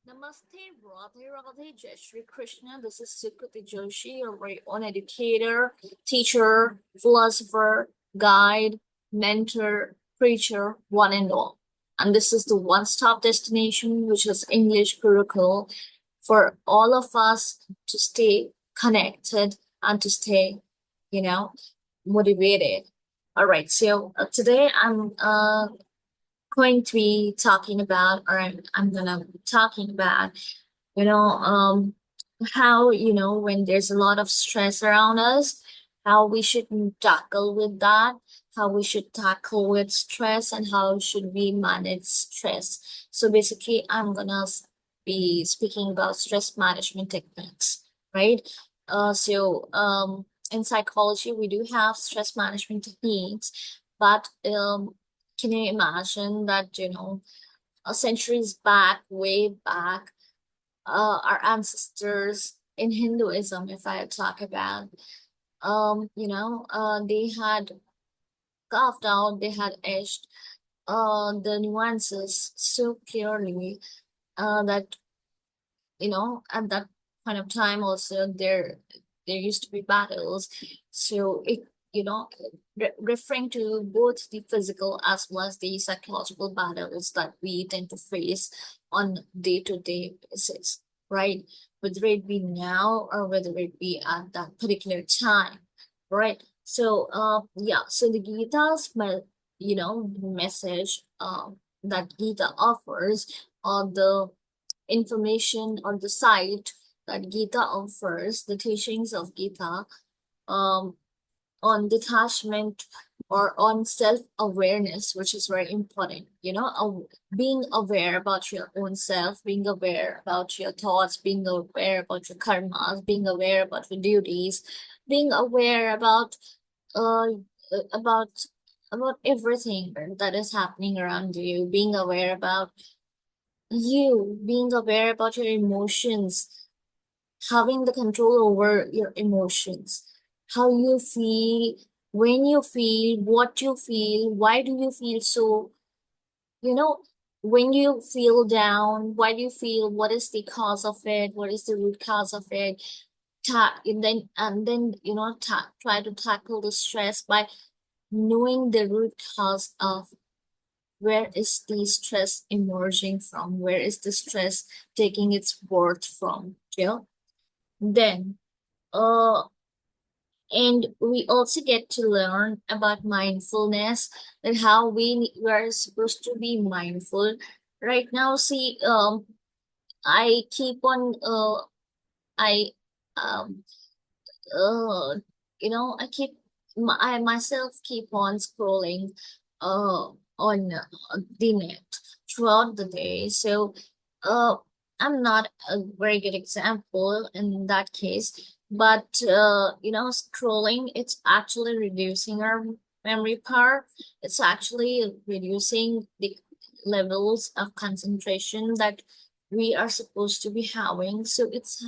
Namaste, Radhe Radhe, Jai Shri Krishna. This is Sukriti Joshi, your very own educator, teacher, philosopher, guide, mentor, preacher, one and all. And this is the one-stop destination, which is English Gurukul, for all of us to stay connected and to stay, you know, motivated. All right, so today I'm going to be talking about, or I'm gonna be talking about, you know, how, when there's a lot of stress around us, how we should tackle with that, how we should tackle with stress, and how should we manage stress. So basically, I'm gonna be speaking about stress management techniques, right? In psychology, we do have stress management techniques, but can you imagine that, centuries back, way back, our ancestors in Hinduism, if I talk about, they had carved out, they had etched the nuances so clearly that, at that point of time also there used to be battles. So referring to both the physical as well as the psychological battles that we tend to face on day-to-day basis, right? Whether it be now or whether it be at that particular time, right? So the message that Gita offers, or the information or the site that Gita offers, the teachings of Gita, um, on detachment or on self-awareness, which is very important. Being aware about your own self, being aware about your thoughts, being aware about your karmas, being aware about your duties, being aware uh about everything that is happening around you, being aware about you, being aware about your emotions, having the control over your emotions, how you feel, when you feel, what you feel, why do you feel so, you know, when you feel down, why do you feel, what is the cause of it, what is the root cause of it, try to tackle the stress by knowing the root cause of where is the stress emerging from, where is the stress taking its birth from, then uh and we also get to learn about mindfulness, and how we are supposed to be mindful right now. See, I keep on I um uh I I myself keep on scrolling on the net throughout the day. So uh I'm not a very good example in that case, but scrolling, it's actually reducing our memory power. It's actually reducing the levels of concentration that we are supposed to be having. So it's,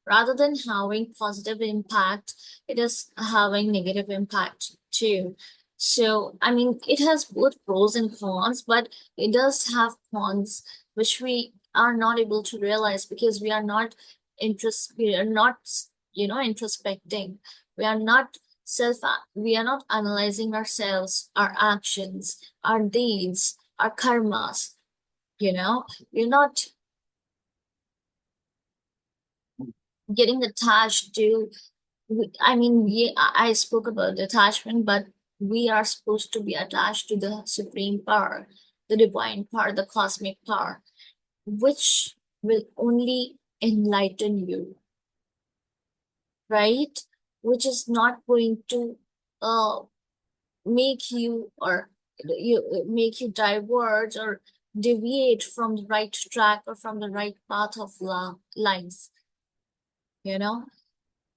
rather than having positive impact, it is having negative impact too. So I mean, it has both pros and cons, but it does have cons which we are not able to realize because we are not introspecting. We are not self we are not analyzing ourselves, our actions, our deeds, our karmas, you know we're not getting attached to. I mean, yeah, I spoke about detachment, but we are supposed to be attached to the supreme power, the divine power, the cosmic power, which will only enlighten you, right? Which is not going to uh make you, or make you diverge or deviate from the right track or from the right path of life, you know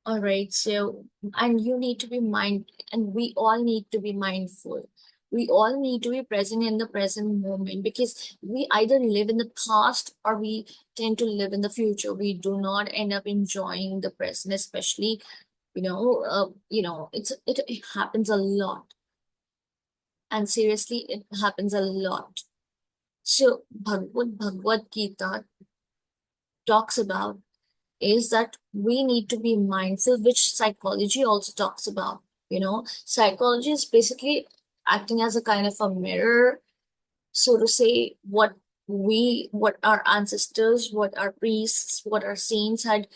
All right, so, and you need to be and we all need to be mindful. We all need to be present in the present moment, because we either live in the past or we tend to live in the future. We do not end up enjoying the present, especially, it happens a lot. And seriously, it happens a lot. So Bhagavad Gita talks about is that we need to be mindful, which psychology also talks about. Psychology is basically acting as a kind of a mirror, so to say, what our ancestors, what our priests, what our saints had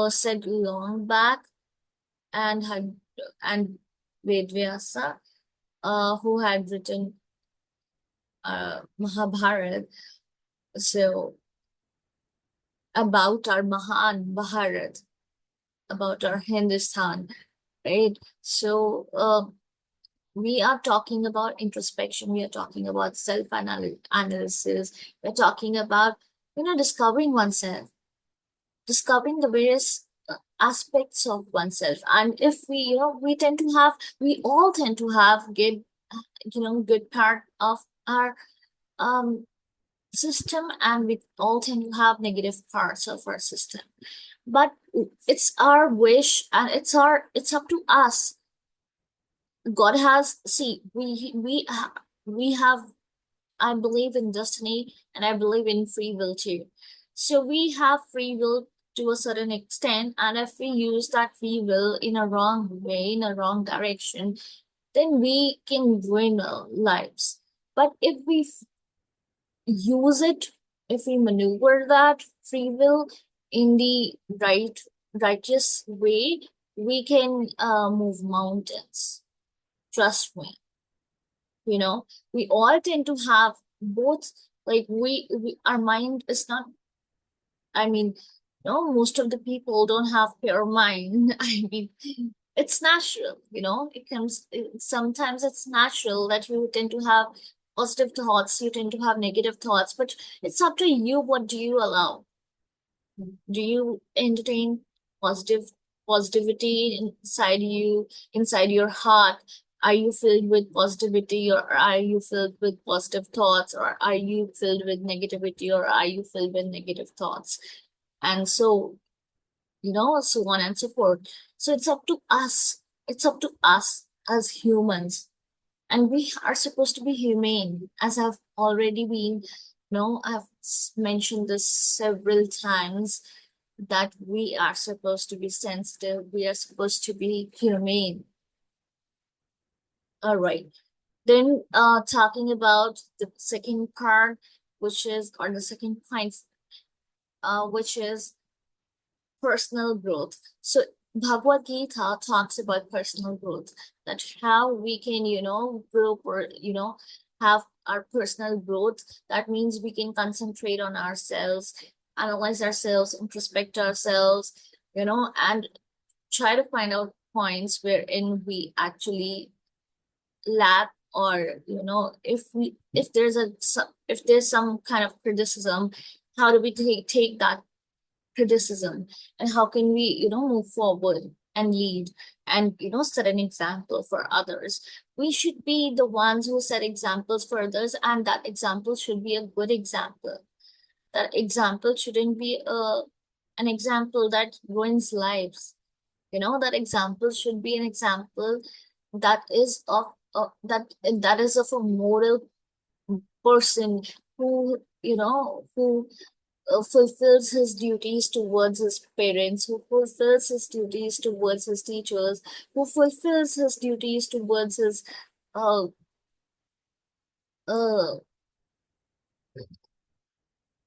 said long back, and had and Vedvyasa, who had written Mahabharata, so about our Mahan Bharat, about our Hindustan, right? So we are talking about introspection, we are talking about self analysis, we're talking about discovering oneself, discovering the various aspects of oneself. And if we tend to have, we all tend to have good part of our um system, and we all tend to have negative parts of our system. But it's our wish, and it's up to us. God has, see, we have, I believe in destiny, and I believe in free will too. So we have free will to a certain extent, and if we use that free will in a wrong way, in a wrong direction, then we can ruin our lives. But if we use it, if we maneuver that free will in the righteous way, we can move mountains. Trust me. We all tend to have both. Like our mind is not, I mean, most of the people don't have pure mind. I mean, it's natural. Sometimes it's natural that you tend to have positive thoughts, you tend to have negative thoughts, but it's up to you. What do you allow? Do you entertain positive positivity inside you, inside your heart? Are you filled with positivity, or are you filled with positive thoughts, or are you filled with negativity, or are you filled with negative thoughts? And so, so on and so forth. So it's up to us. It's up to us as humans, and we are supposed to be humane, as I've already been, I've mentioned this several times, that we are supposed to be sensitive, we are supposed to be humane. All right. Then talking about the second part, which is, or the second point, which is personal growth. So Bhagavad Gita talks about personal growth, that how we can, grow, have our personal growth. That means we can concentrate on ourselves, analyze ourselves, introspect ourselves, and try to find out points wherein we actually lack, or if there's some kind of criticism, how do we take that criticism, and how can we move forward and lead, and set an example for others. We should be the ones who set examples for others, and that example should be a good example. That example shouldn't be an example that ruins lives. That example should be an example that is that is of a moral person, who fulfills his duties towards his parents, who fulfills his duties towards his teachers, who fulfills his duties towards his uh, uh,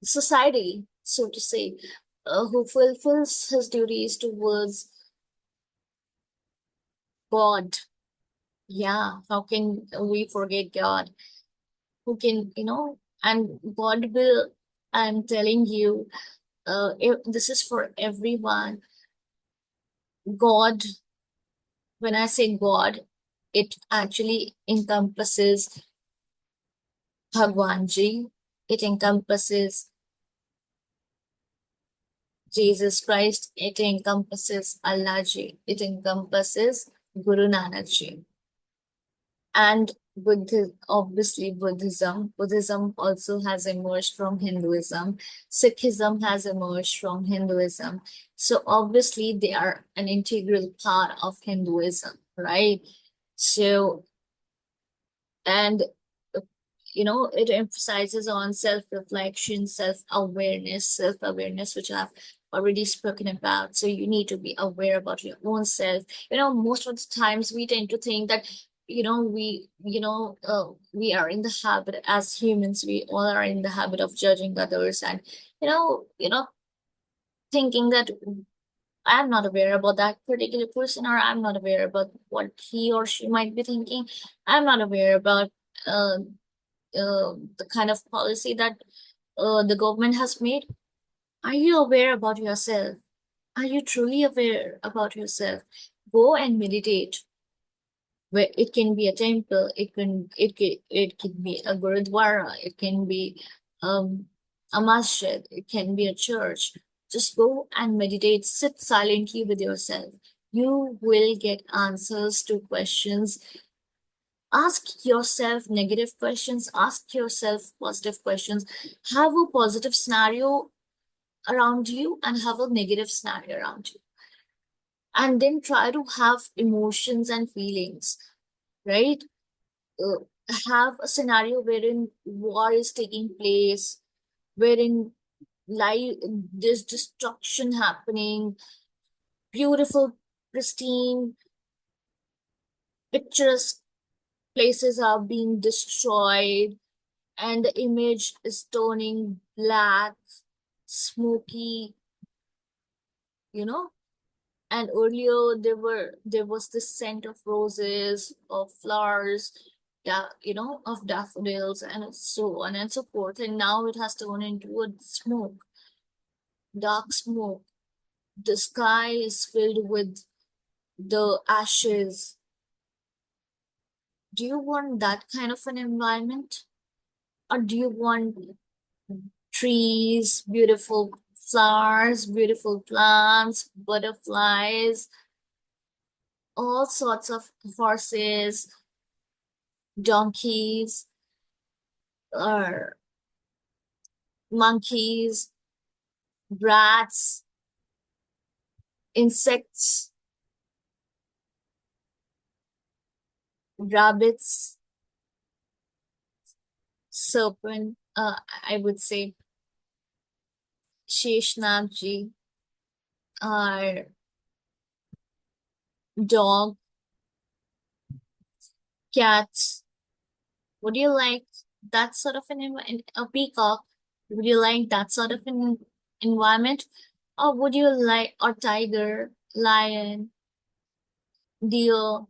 society, so to say, who fulfills his duties towards God. Yeah, how can we forget God? Who can, and God will, I'm telling you, this is for everyone. God, when I say God, it actually encompasses Bhagwan Ji, it encompasses Jesus Christ, it encompasses Allah Ji, it encompasses Guru Nanak Ji. And obviously Buddhism also has emerged from Hinduism. Sikhism has emerged from Hinduism. So obviously they are an integral part of Hinduism, right? So, and it emphasizes on self-reflection, self-awareness, which I've already spoken about. So you need to be aware about your own self. Most of the times we tend to think that, we are in the habit as humans, we all are in the habit of judging others, and, thinking that I'm not aware about that particular person, or I'm not aware about what he or she might be thinking. I'm not aware about uh, the kind of policy that the government has made. Are you aware about yourself? Are you truly aware about yourself? Go and meditate. Where it can be a temple, it can be a gurudwara, it can be um, a masjid, it can be a church. Just go and meditate. Sit silently with yourself. You will get answers to questions. Ask yourself negative questions, ask yourself positive questions. Have a positive scenario around you and have a negative scenario around you. And then try to have emotions and feelings, right? Uh, have a scenario wherein war is taking place, wherein life, there's destruction happening, beautiful, pristine, picturesque places are being destroyed, and the image is turning black, smoky, you know. And earlier there was this scent of roses, of flowers, of daffodils, and so on and so forth. And now it has turned into a smoke, dark smoke. The sky is filled with the ashes. Do you want that kind of an environment? Or do you want trees, beautiful flowers, beautiful plants, butterflies, all sorts of horses, donkeys, or monkeys, rats, insects, rabbits, serpent, I would say Sheshnagji, or dog, cats. Would you like that sort of a peacock? Would you like that sort of an environment? Or would you like a tiger, lion, deer,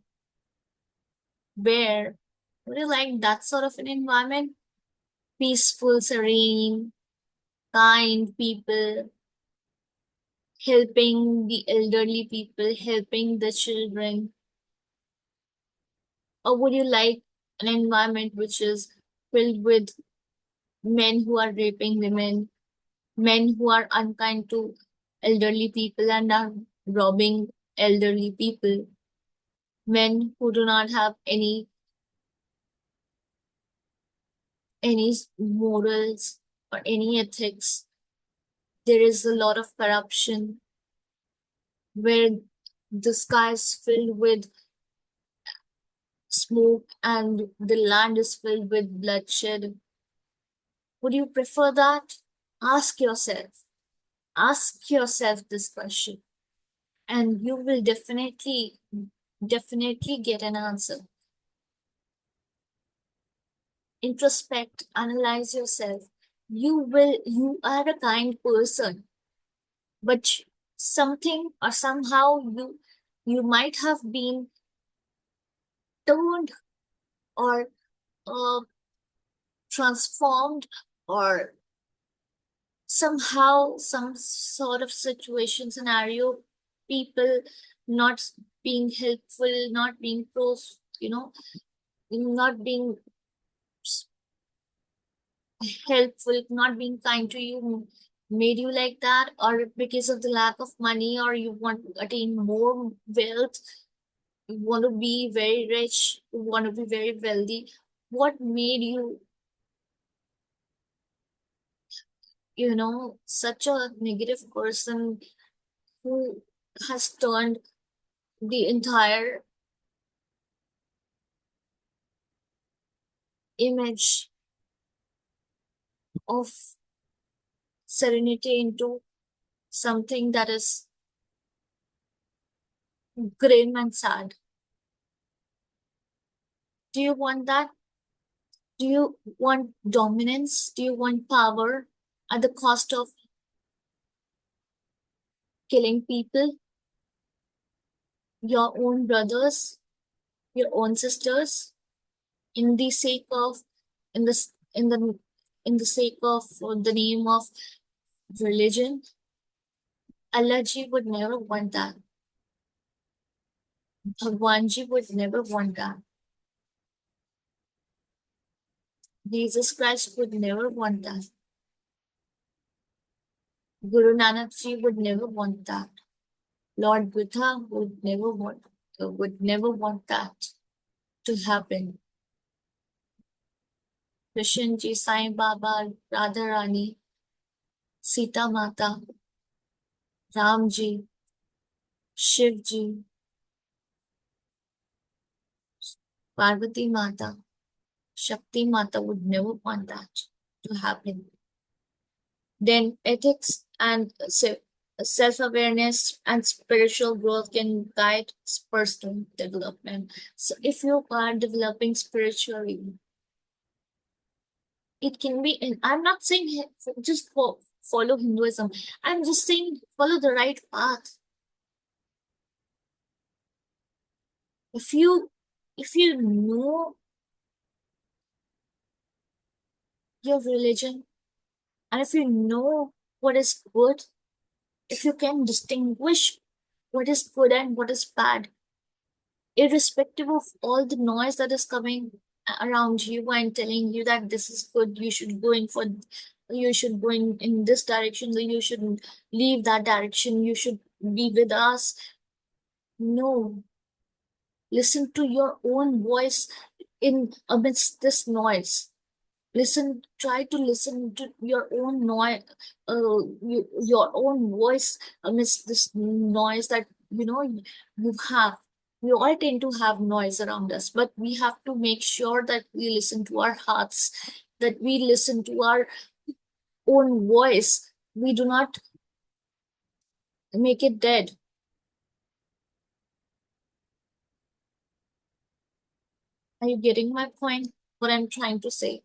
bear? Would you like that sort of an environment? Peaceful, serene, kind people, helping the elderly people, helping the children? Or would you like an environment which is filled with men who are raping women, men who are unkind to elderly people and are robbing elderly people, men who do not have any morals or any ethics? There is a lot of corruption where the sky is filled with smoke and the land is filled with bloodshed. Would you prefer that? Ask yourself. Ask yourself this question, and you will definitely get an answer. Introspect, analyze yourself. You are a kind person, but something or somehow you might have been turned, or uh, transformed, or somehow some sort of situation scenario, people not being helpful, not being not being helpful, not being kind to you, made you like that, or because of the lack of money, or you want to attain more wealth, you want to be very rich, you want to be very wealthy. What made you, such a negative person who has turned the entire image? of serenity into something that is grim and sad. Do you want that? Do you want dominance? Do you want power at the cost of killing people, your own brothers, your own sisters, in the sake of, in the in the sake of the name of religion? Allah ji would never want that. Bhagwan ji would never want that. Jesus Christ would never want that. Guru Nanak ji would never want that. Lord Buddha would never want that to happen. Krishna ji, Sai Baba, Radharani, Sita Mata, Ram ji, Shiv ji, Parvati Mata, Shakti Mata would never want that to happen. Then ethics and self-awareness and spiritual growth can guide personal development. So if you are developing spiritually, it can be, and I'm not saying just follow Hinduism. I'm just saying follow the right path. If you know your religion, and if you know what is good, if you can distinguish what is good and what is bad, irrespective of all the noise that is coming around you and telling you that this is good, you should go in this direction, that you shouldn't leave that direction, you should be with us. No, listen to your own voice in amidst this noise. Try to listen to your own noise, your own voice amidst this noise that you have. We all tend to have noise around us, but we have to make sure that we listen to our hearts, that we listen to our own voice. We do not make it dead. Are you getting my point? What I'm trying to say?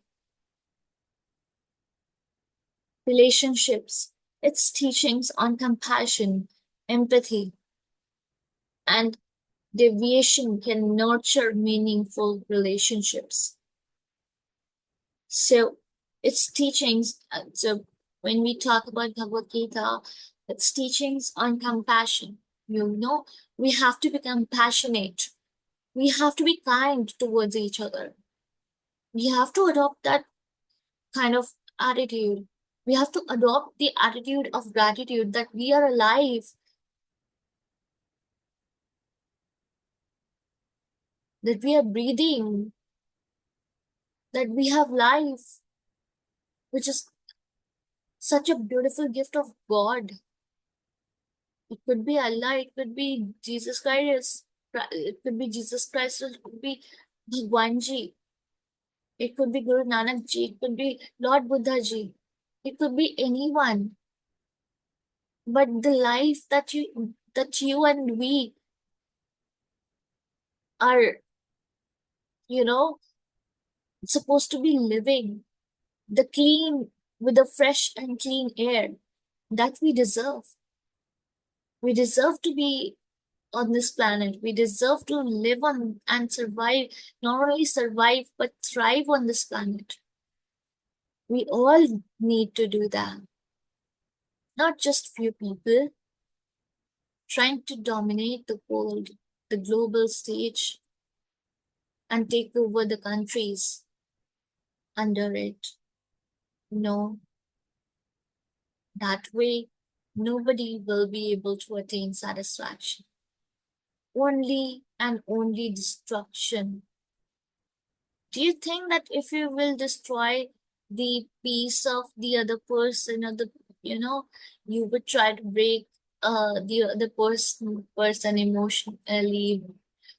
Relationships, its teachings on compassion, empathy, and deviation can nurture meaningful relationships. So its teachings, so when we talk about Bhagavad Gita, its teachings on compassion, we have to be compassionate. We have to be kind towards each other. We have to adopt that kind of attitude. We have to adopt the attitude of gratitude that we are alive, that we are breathing, that we have life, which is such a beautiful gift of God. It could be Allah, it could be Jesus Christ, it could be Jesus Christ, it could be Bhagwan Ji, it could be Guru Nanak Ji, it could be Lord Buddha Ji, it could be anyone. But the life that you and we are, you know, supposed to be living, the clean, with the fresh and clean air that we deserve. We deserve to be on this planet. We deserve to live on and survive, not only survive, but thrive on this planet. We all need to do that. Not just few people trying to dominate the world, the global stage, and take over the countries under it. No, that way nobody will be able to attain satisfaction. Only and only destruction. Do you think that if you will destroy the peace of the other person, or you would try to break the other person emotionally,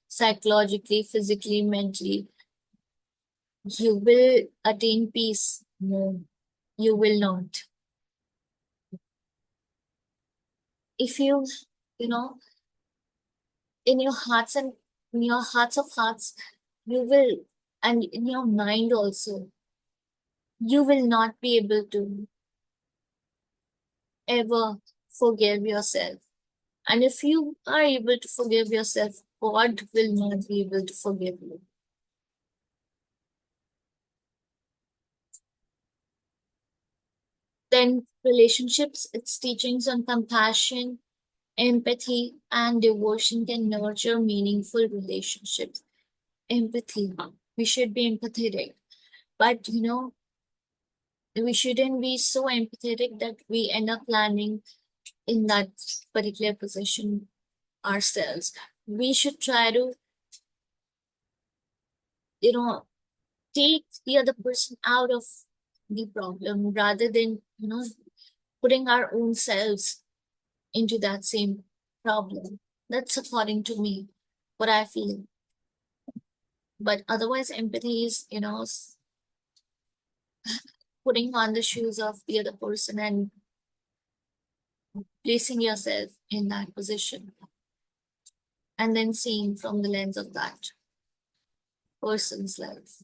psychologically, physically, mentally, you will attain peace? No. You will not. If you, you know, in your hearts and in your hearts of hearts, you will, and in your mind also, you will not be able to ever forgive yourself. And if you are able to forgive yourself, God will not be able to forgive you. Then relationships, its teachings on compassion, empathy, and devotion can nurture meaningful relationships. Empathy. We should be empathetic. But we shouldn't be so empathetic that we end up landing in that particular position ourselves. We should try to, you know, take the other person out of the problem rather than, putting our own selves into that same problem. That's according to me, what I feel. But otherwise, empathy is, putting on the shoes of the other person and placing yourself in that position and then seeing from the lens of that person's life.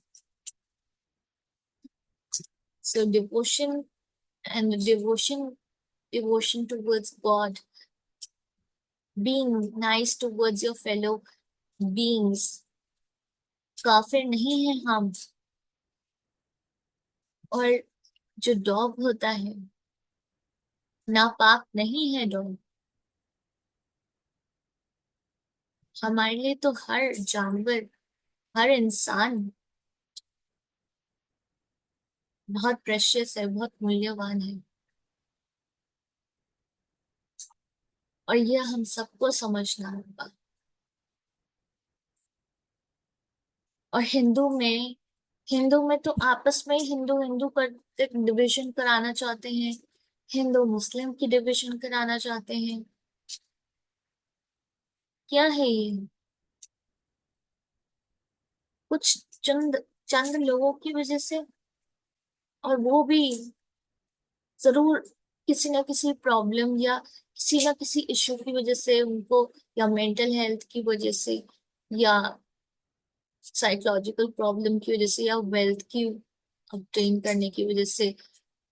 So devotion and devotion towards God, being nice towards your fellow beings. काफिर नहीं है हम, और जो dog होता है नापाक नहीं है डॉग। हमारे लिए तो हर जानवर, हर इंसान बहुत प्रेशियस है, बहुत मूल्यवान है। और ये हम सबको समझना होगा। और हिंदू में तो आपस में हिंदू हिंदू करते डिविजन कराना चाहते हैं, हिंदू मुस्लिम की डिविजन कराना चाहते हैं। क्या है ये? कुछ चंद चंद लोगों की वजह से, और वो भी जरूर किसी ना किसी प्रॉब्लम या किसी ना किसी इश्यू की वजह से उनको, या मेंटल हेल्थ की वजह से, या साइकोलॉजिकल प्रॉब्लम की वजह से, या वेल्थ की ऑब्टेन करने की वजह से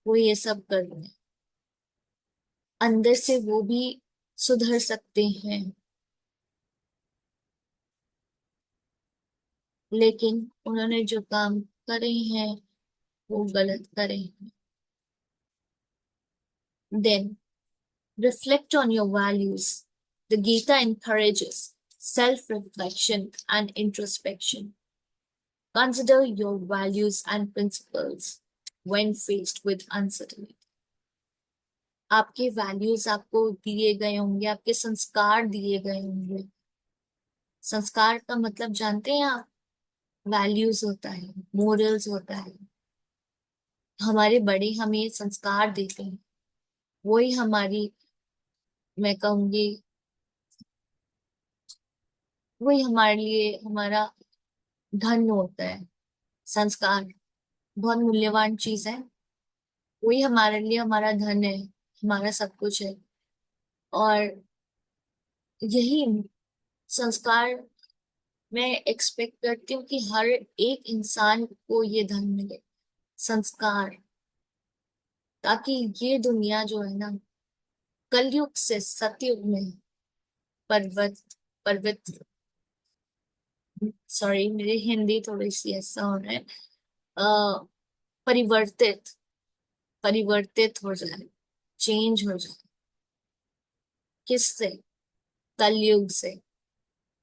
वो ये सब कर रहे हैं। अंदर से वो भी सुधर सकते हैं, लेकिन उन्होंने जो काम करे हैं वो गलत करे हैं। Then reflect on your values. The Gita encourages self-reflection and introspection. Consider your values and principles when faced with uncertainty. आपके वैल्यूज आपको दिए गए होंगे, आपके संस्कार दिए गए होंगे। संस्कार का मतलब जानते हैं आप? वैल्यूज होता है, मोरल्स होता है। हमारे बड़े हमें संस्कार देते हैं, वही हमारी, मैं कहूंगी, वही हमारे लिए हमारा धन होता है। संस्कार बहुत मूल्यवान चीज है, वही हमारे लिए हमारा धन है, हमारा सब कुछ है। और यही संस्कार मैं एक्सपेक्ट करती हूँ कि हर एक इंसान को ये धन मिले, संस्कार, ताकि ये दुनिया जो है ना, कलयुग से सतयुग में पर्वत पवित्र, सॉरी मेरी हिंदी थोड़ी सी ऐसा हो रहा है, परिवर्तित परिवर्तित हो जाए, चेंज हो जाए। किससे? कलयुग से।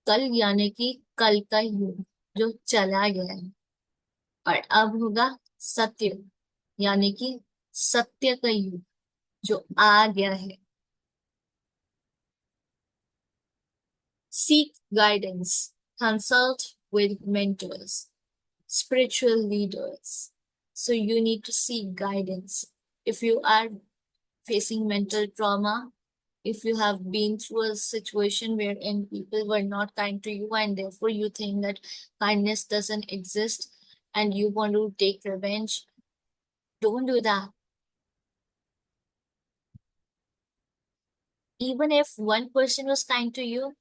कल यानी कि कल का युग जो चला गया है, और अब होगा सत्य, यानी कि सत्य का युग जो आ गया है। Seek guidance, consult with mentors, spiritual leaders. So you need to seek guidance. If you are facing mental trauma, if you have been through a situation wherein people were not kind to you and therefore you think that kindness doesn't exist and you want to take revenge, don't do that. Even if one person was kind to you,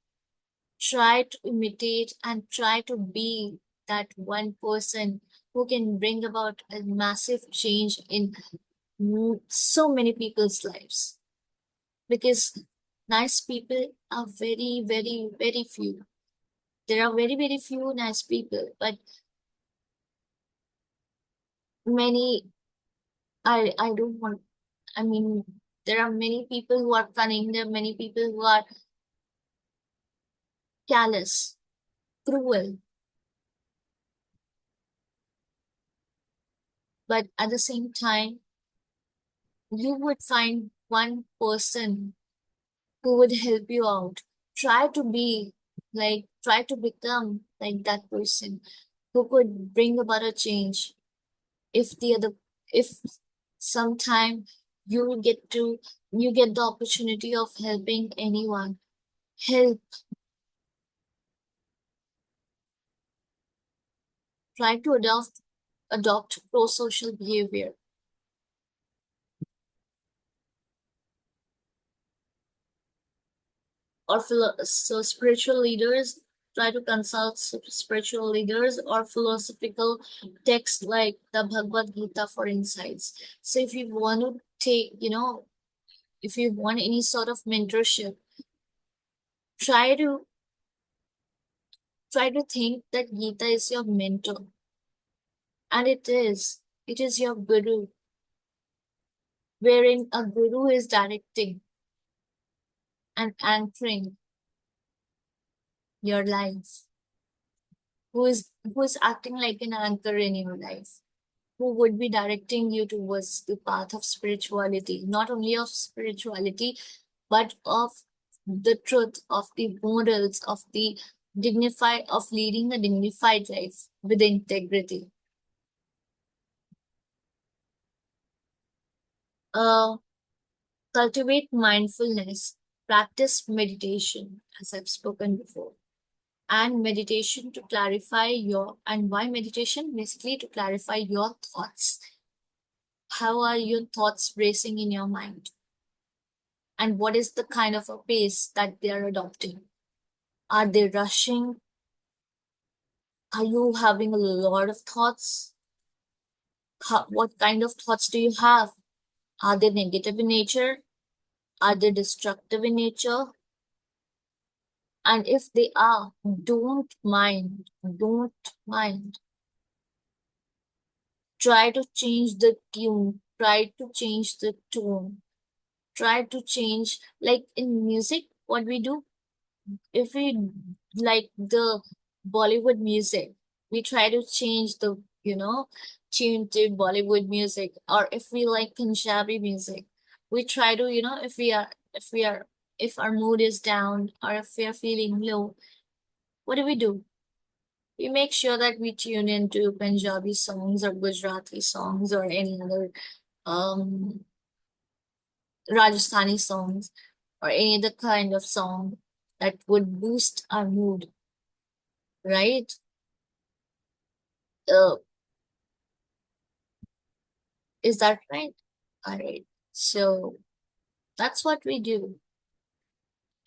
try to imitate and try to be that one person who can bring about a massive change in so many people's lives. Because nice people are very, very, very few. There are very, very few nice people, but many, I don't want, I mean, there are many people who are cunning, there are many people who are callous, cruel, but at the same time, you would find one person who would help you out. Try to be try to become like that person who could bring about a change. If the other, if sometime you get to, you get the opportunity of helping anyone, help, try to adopt pro-social behavior. Or so spiritual leaders, try to consult spiritual leaders or philosophical texts like the Bhagavad Gita for insights. So if you want to take, if you want any sort of mentorship, try to try to think that Gita is your mentor, and it is your guru, wherein a guru is directing and anchoring your life, who is acting like an anchor in your life, who would be directing you towards the path of spirituality, not only of spirituality, but of the truth, of the morals, of the dignified, of leading a dignified life with integrity. Uh, Cultivate mindfulness, practice meditation, as I've spoken before. And meditation to clarify your, and why meditation? Basically, to clarify your thoughts. How are your thoughts racing in your mind? And what is the kind of a pace that they are adopting? Are they rushing? Are you having a lot of thoughts? What kind of thoughts do you have? Are they negative in nature? Are they destructive in nature? And if they are, don't mind. Try to change the tune, try to change the tone, try to change, like in music, what we do, if we like the Bollywood music, we try to change the, tune to Bollywood music. Or if we like Punjabi music, we try to, if we are, if our mood is down or if we are feeling low, what do? We make sure that we tune into Punjabi songs or Gujarati songs or any other um Rajasthani songs or any other kind of song that would boost our mood, right? Uh, is that right? All right. So that's what we do.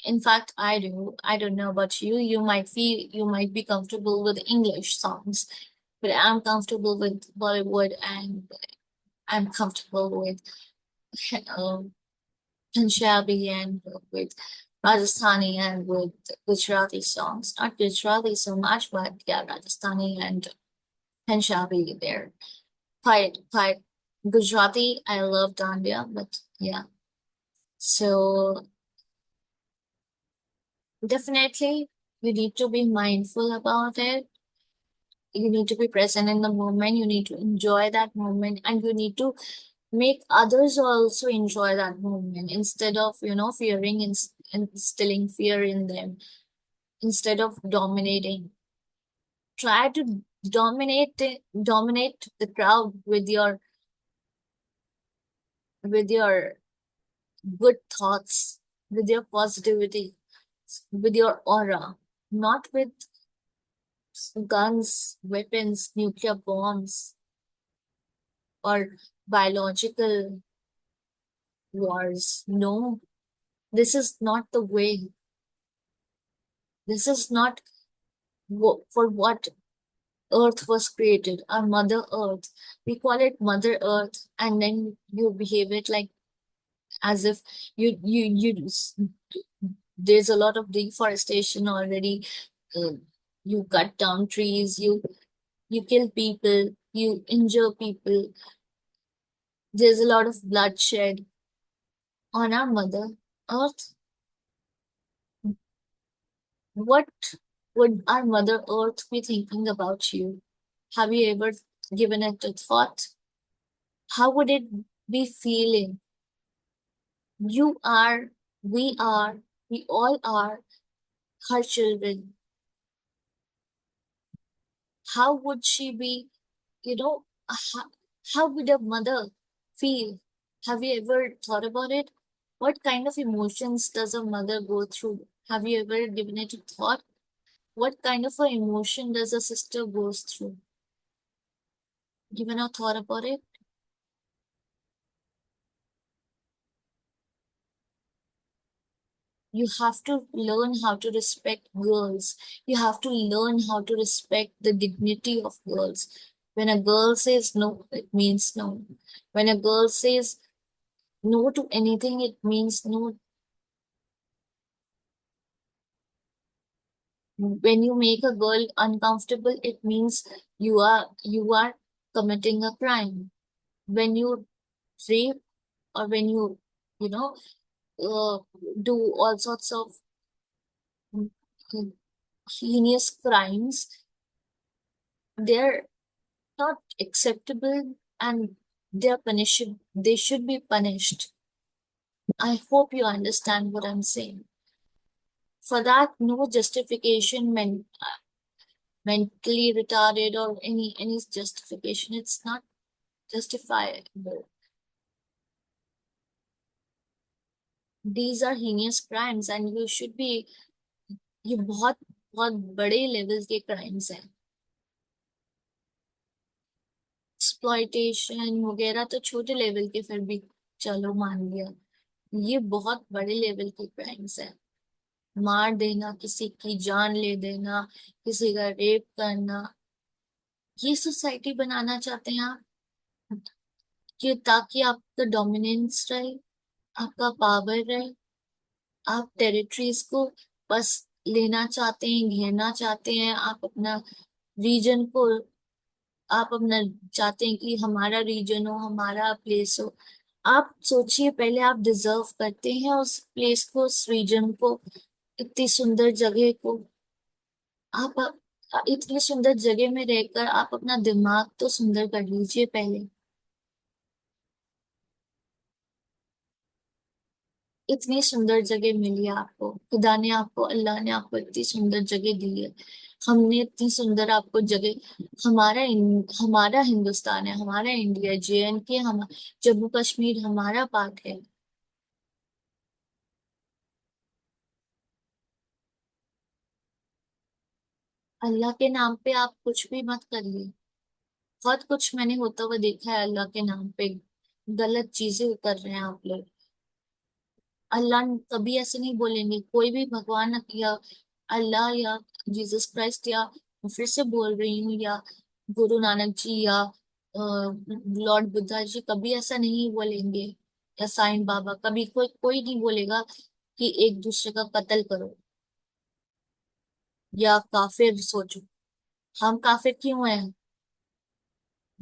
In fact, I do. I don't know about you. You might be comfortable with English songs, but I'm comfortable with Bollywood and I'm comfortable with um, Punjabi and with Rajasthani and with Gujarati songs. Not Gujarati so much, but yeah, Rajasthani and Punjabi there. Quite Gujarati. I love Dandiya, but yeah. So definitely you need to be mindful about it. You need to be present in the moment. You need to enjoy that moment, and you need to make others also enjoy that moment instead of, fearing and instilling fear in them, instead of dominating. Try to dominate the crowd with your good thoughts, with your positivity, with your aura, not with guns, weapons, nuclear bombs, or biological wars. No, This is not the way. This is not for what Earth was created, our Mother Earth. We call it Mother Earth, and then you behave it like as if there's a lot of deforestation already. Uh, you cut down trees, you kill people, you injure people. There's a lot of bloodshed on our Mother Earth. What would our Mother Earth be thinking about you? Have you ever given it a thought? How would it be feeling? You are, we are, we all are her children. How would she be, you know, how would a mother feel? Have you ever thought about it? What kind of emotions does a mother go through? Have you ever given it a thought? What kind of a emotion does a sister goes through? Given a thought about it? You have to learn how to respect girls. You have to learn how to respect the dignity of girls. When a girl says no, it means no. When a girl says no to anything, it means no. When you make a girl uncomfortable, it means you are committing a crime. When you rape, or when you know uh, do all sorts of mm, heinous crimes, they're not acceptable, and they should be punished. I hope you understand what I'm saying. For that, no justification mentally retarded or any justification. It's not justifiable. These are heinous crimes, and you should be, ये बहुत बहुत बड़े level के crimes हैं. Exploitation वगैरह तो छोटे level के, फिर भी चलो मान लिया. ये बहुत बड़े लेवल के क्राइम्स हैं. मार देना, किसी की जान ले देना, किसी का रेप करना. ये सोसाइटी बनाना चाहते हैं आप, कि ताकि आपका डोमिनेंस रहे, आपका पावर रहे. आप टेरिटरीज को बस लेना चाहते हैं, घेरना चाहते हैं. आप अपना रीजन को, आप अपना चाहते हैं कि हमारा रीजन हो, हमारा प्लेस हो. आप सोचिए, पहले आप डिजर्व करते हैं उस प्लेस को, उस रीजन को, इतनी सुंदर जगह को. आप इतनी सुंदर जगह में रहकर आप अपना दिमाग तो सुंदर कर लीजिए पहले. इतनी सुंदर जगह मिली है आपको, खुदा ने आपको, अल्लाह ने आपको इतनी सुंदर जगह दी है. हमने इतनी सुंदर आपको जगह, हमारा हिंदुस्तान है, हमारा इंडिया, JNK, हम जम्मू कश्मीर हमारा पार्ट है. अल्लाह के नाम पे आप कुछ भी मत करिए. बहुत कुछ मैंने होता हुआ देखा है अल्लाह के नाम पे. गलत चीजें कर रहे हैं आप लोग. अल्लाह कभी ऐसे नहीं बोलेंगे, कोई भी भगवान या अल्लाह या जीसस क्राइस्ट, या फिर से बोल रही हूँ, या गुरु नानक जी, या लॉर्ड बुद्धा जी कभी ऐसा नहीं बोलेंगे. या साईं बाबा, कभी कोई कोई नहीं बोलेगा कि एक दूसरे का कत्ल करो या काफिर सोचो. हम काफिर क्यों हैं?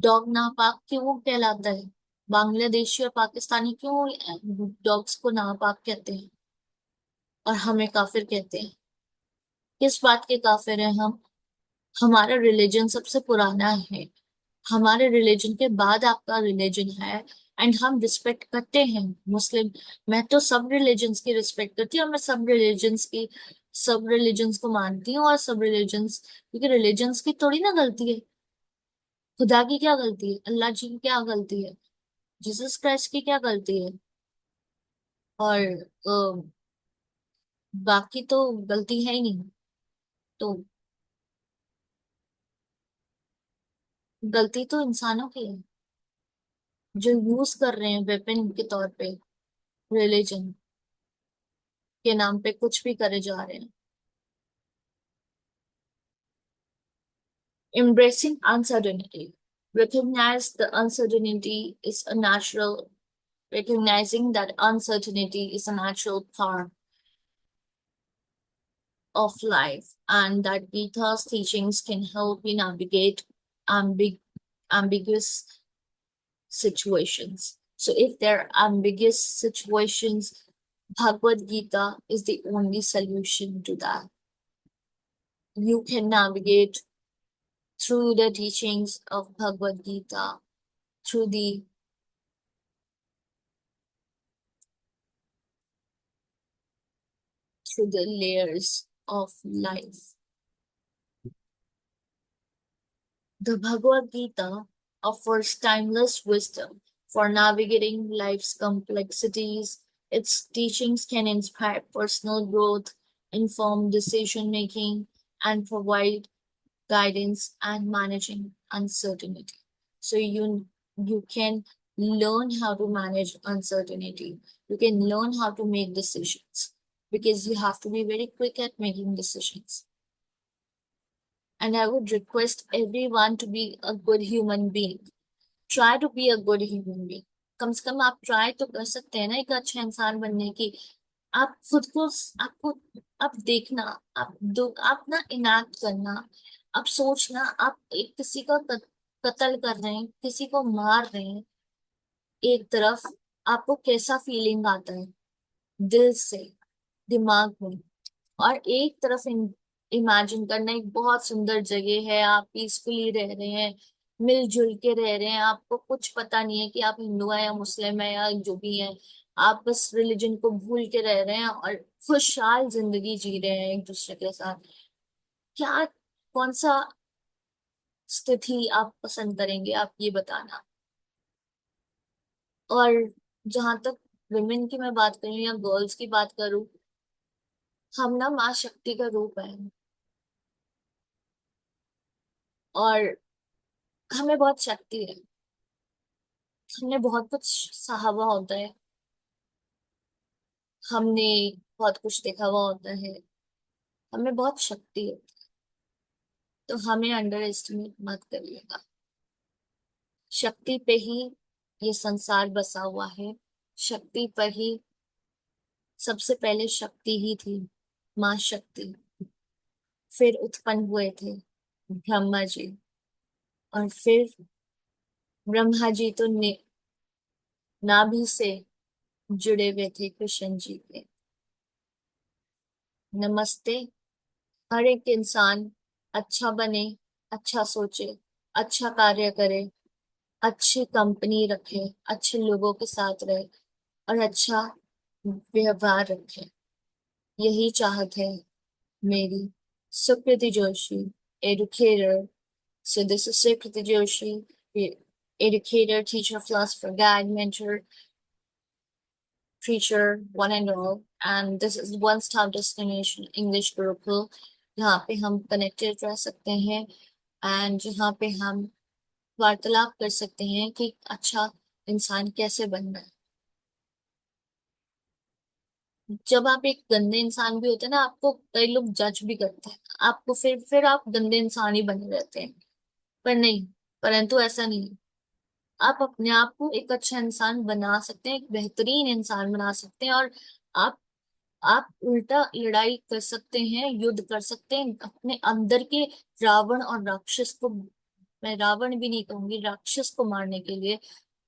डॉग नापाक क्यों कहलाता है? बांग्लादेशी और पाकिस्तानी क्यों डॉग्स को नापाक कहते हैं और हमें काफिर कहते हैं? किस बात के काफिर हैं हम? हमारा रिलीजन सबसे पुराना है. हमारे रिलीजन के बाद आपका रिलीजन है, एंड हम रिस्पेक्ट करते हैं. मुस्लिम, मैं तो सब रिलीजन्स की रिस्पेक्ट करती हूँ, और मैं सब रिलीजन्स को मानती हूँ, और सब रिलीजन्स, क्योंकि रिलीजन्स की थोड़ी ना गलती है. खुदा की क्या गलती है? अल्लाह जी की क्या गलती है? जीसस क्राइस्ट की क्या गलती है? और बाकी तो गलती है ही नहीं. तो गलती तो इंसानों की है, जो यूज कर रहे हैं वेपन के तौर पे रिलीजन. के नाम पे कुछ भी करे जा रहे हैं। Embracing uncertainty. Recognize the uncertainty is a natural, recognizing that uncertainty is a natural part of life and that Gita's teachings can help you navigate ambig- ambiguous situations. So if there are ambiguous situations, Bhagavad Gita is the only solution to that. You can navigate through the teachings of Bhagavad Gita, through the layers of life. The Bhagavad Gita offers timeless wisdom for navigating life's complexities. Its teachings can inspire personal growth, inform decision making, and provide guidance and managing uncertainty. So you can learn how to manage uncertainty. You can learn how to make decisions because you have to be very quick at making decisions. And I would request everyone to be a good human being. Try to be a good human being. कम से कम आप try तो कर सकते हैं ना एक अच्छा इंसान बनने की। आप खुद को आपको आप देखना, आप ना इनाक्ट करना, आप सोचना आप एक किसी का कत्ल कर रहे हैं, किसी को मार रहे हैं, एक तरफ आपको कैसा फीलिंग आता है दिल से, दिमाग में। और एक तरफ इमेजिन करना एक बहुत सुंदर जगह है, आप पीसफुली रह रहे हैं, मिलजुल के रह रहे हैं, आपको कुछ पता नहीं है कि आप हिंदू है या मुस्लिम है या जो भी है, आप बस रिलीजन को भूल के रह रहे हैं और खुशहाल जिंदगी जी रहे हैं एक दूसरे के साथ। क्या कौन सा स्थिति आप पसंद करेंगे, आप ये बताना। और जहां तक विमेन की मैं बात करूं या गर्ल्स की बात करूं, हम ना माँ शक्ति का रूप है और हमें बहुत शक्ति है, हमने बहुत कुछ सहा हुआ होता है, हमने बहुत कुछ देखा हुआ होता है, हमें बहुत शक्ति है। तो हमें अंडर एस्टिमेट मत करिएगा। शक्ति पे ही ये संसार बसा हुआ है, शक्ति पर ही सबसे पहले शक्ति ही थी, माँ शक्ति। फिर उत्पन्न हुए थे ब्रह्मा जी, और फिर ब्रह्मा जी तो नाभि से जुड़े हुए थे कृष्ण जी के। नमस्ते। हर एक इंसान अच्छा बने, अच्छा सोचे, अच्छा कार्य करे, अच्छी कंपनी रखे, अच्छे लोगों के साथ रहे और अच्छा व्यवहार रखे। यही चाहत है मेरी। सुकृति Joshi, educator. So this is Sukriti Joshi, educator, teacher, philosopher, guide, mentor, preacher, one and all. And this is one stop destination English Gurukul, जहाँ पे हम कनेक्टेड रह सकते हैं एंड जहाँ पे हम वार्तालाप कर सकते हैं कि अच्छा इंसान कैसे बनना है। जब आप एक गंदे इंसान भी होते हैं ना, आपको कई लोग जज भी करते हैं, आपको फिर आप गंदे इंसान ही बने रहते हैं। पर नहीं, परंतु ऐसा नहीं। आप अपने आप को एक अच्छा इंसान बना सकते हैं, एक बेहतरीन इंसान बना सकते हैं। और आप आप उल्टा लड़ाई कर सकते हैं, युद्ध कर सकते हैं अपने अंदर के रावण और राक्षस को, मैं रावण भी नहीं कहूंगी, राक्षस को मारने के लिए।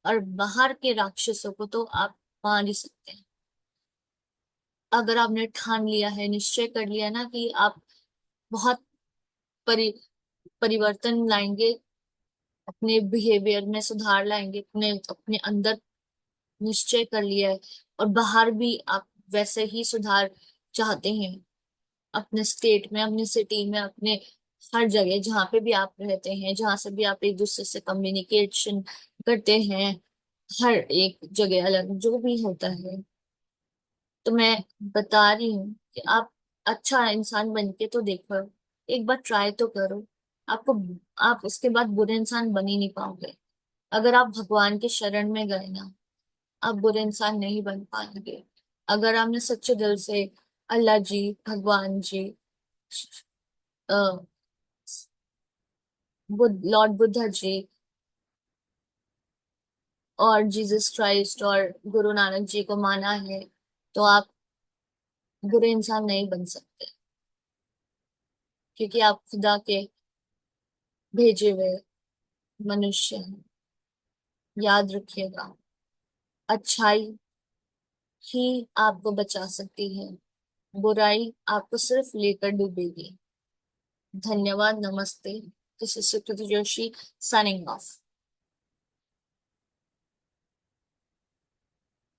और बाहर के राक्षसों को तो आप मार ही सकते हैं। अगर आपने ठान लिया है, निश्चय कर लिया ना कि आप बहुत परि परिवर्तन लाएंगे, अपने बिहेवियर में सुधार लाएंगे, अपने अपने अंदर निश्चय कर लिया है, और बाहर भी आप वैसे ही सुधार चाहते हैं, अपने स्टेट में, अपनी सिटी में, अपने हर जगह जहाँ पे भी आप रहते हैं, जहां से भी आप एक दूसरे से कम्युनिकेशन करते हैं, हर एक जगह अलग जो भी होता है। तो मैं बता रही हूँ कि आप अच्छा इंसान बन के तो देखो, एक बार ट्राई तो करो। आपको आप उसके बाद बुरे इंसान बन ही नहीं पाओगे। अगर आप भगवान के शरण में गए ना, आप बुरे इंसान नहीं बन पाएंगे। अगर आपने सच्चे दिल से अल्लाह जी, भगवान जी, अ, लॉर्ड बुद्धा जी और जीसस क्राइस्ट और गुरु नानक जी को माना है, तो आप बुरे इंसान नहीं बन सकते, क्योंकि आप खुदा के भेजे हुए मनुष्य हैं। याद रखिएगा, अच्छाई ही आपको बचा सकती है, बुराई आपको सिर्फ लेकर डूबेगी। धन्यवाद, नमस्ते। This is Sukriti Joshi, signing off.